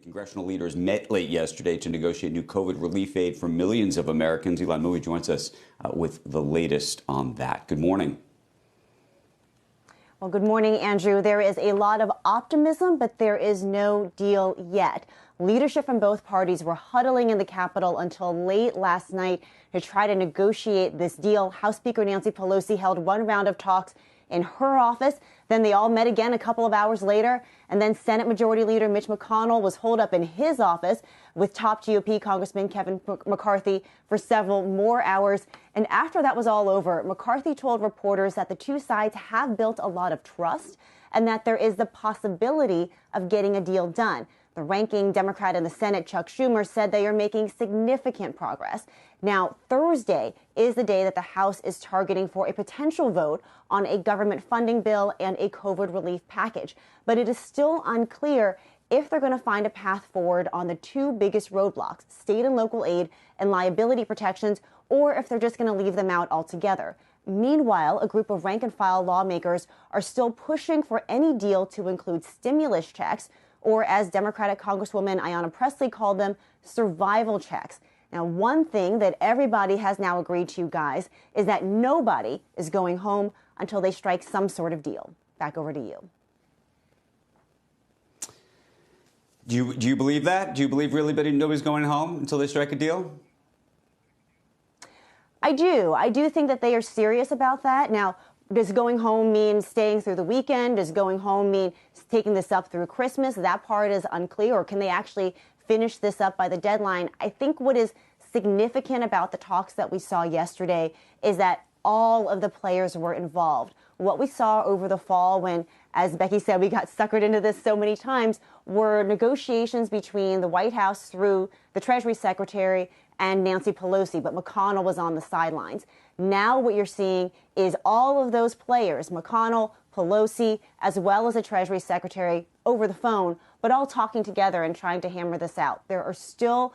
Congressional leaders met late yesterday to negotiate new COVID relief aid for millions of Americans. Elon Mui joins us with the latest on that. Good morning. Well, good morning, Andrew. There is a lot of optimism, but there is no deal yet. Leadership from both parties were huddling in the Capitol until late last night to try to negotiate this deal. House Speaker Nancy Pelosi held one round of talks in her office. Then they all met again a couple of hours later. And then Senate Majority Leader Mitch McConnell was holed up in his office with top GOP Congressman Kevin McCarthy for several more hours. And after that was all over, McCarthy told reporters that the two sides have built a lot of trust and that there is the possibility of getting a deal done. The ranking Democrat in the Senate, Chuck Schumer, said they are making significant progress. Now, Thursday is the day that the House is targeting for a potential vote on a government funding bill and a COVID relief package. But it is still unclear if they're going to find a path forward on the two biggest roadblocks, state and local aid and liability protections, or if they're just going to leave them out altogether. Meanwhile, a group of rank-and-file lawmakers are still pushing for any deal to include stimulus checks, or as Democratic Congresswoman Ayanna Pressley called them, survival checks. Now, one thing that everybody has now agreed to, guys, is that nobody is going home until they strike some sort of deal. Back over to you. Do you believe that? Do you believe really that nobody's going home until they strike a deal? I do. I do think that they are serious about that. Now, does going home mean staying through the weekend? Does going home mean taking this up through Christmas? That part is unclear. Or can they actually finish this up by the deadline? I think what is significant about the talks that we saw yesterday is that all of the players were involved. What we saw over the fall when, as Becky said, we got suckered into this so many times, were negotiations between the White House through the Treasury Secretary and Nancy Pelosi, but McConnell was on the sidelines. Now what you're seeing is all of those players, McConnell, Pelosi, as well as the Treasury Secretary, over the phone, but all talking together and trying to hammer this out. There are still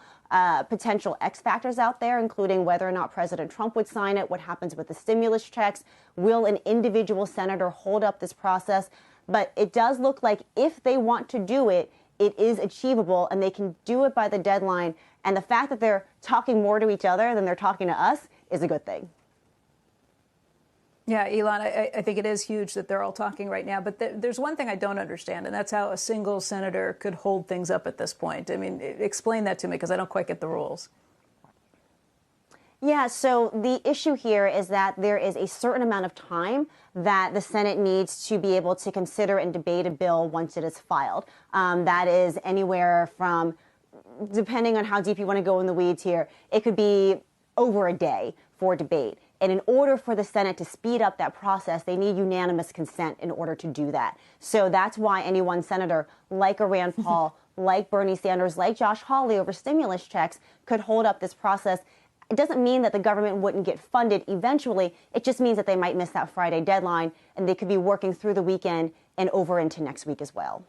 potential X factors out there, including whether or not President Trump would sign it, what happens with the stimulus checks, will an individual senator hold up this process? But it does look like if they want to do it, it is achievable and they can do it by the deadline. And the fact that they're talking more to each other than they're talking to us is a good thing. Yeah, Elon, I think it is huge that they're all talking right now. But there's one thing I don't understand, and that's how a single senator could hold things up at this point. I mean, explain that to me, because I don't quite get the rules. Yeah, so the issue here is that there is a certain amount of time that the Senate needs to be able to consider and debate a bill once it is filed. That is anywhere from, depending on how deep you want to go in the weeds here, it could be over a day for debate. And in order for the Senate to speed up that process, they need unanimous consent in order to do that. So that's why any one senator, like a Rand Paul, like Bernie Sanders, like Josh Hawley over stimulus checks, could hold up this process. It doesn't mean that the government wouldn't get funded eventually. It just means that they might miss that Friday deadline, and they could be working through the weekend and over into next week as well.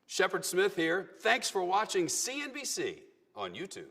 Shepard Smith here. Thanks for watching CNBC on YouTube.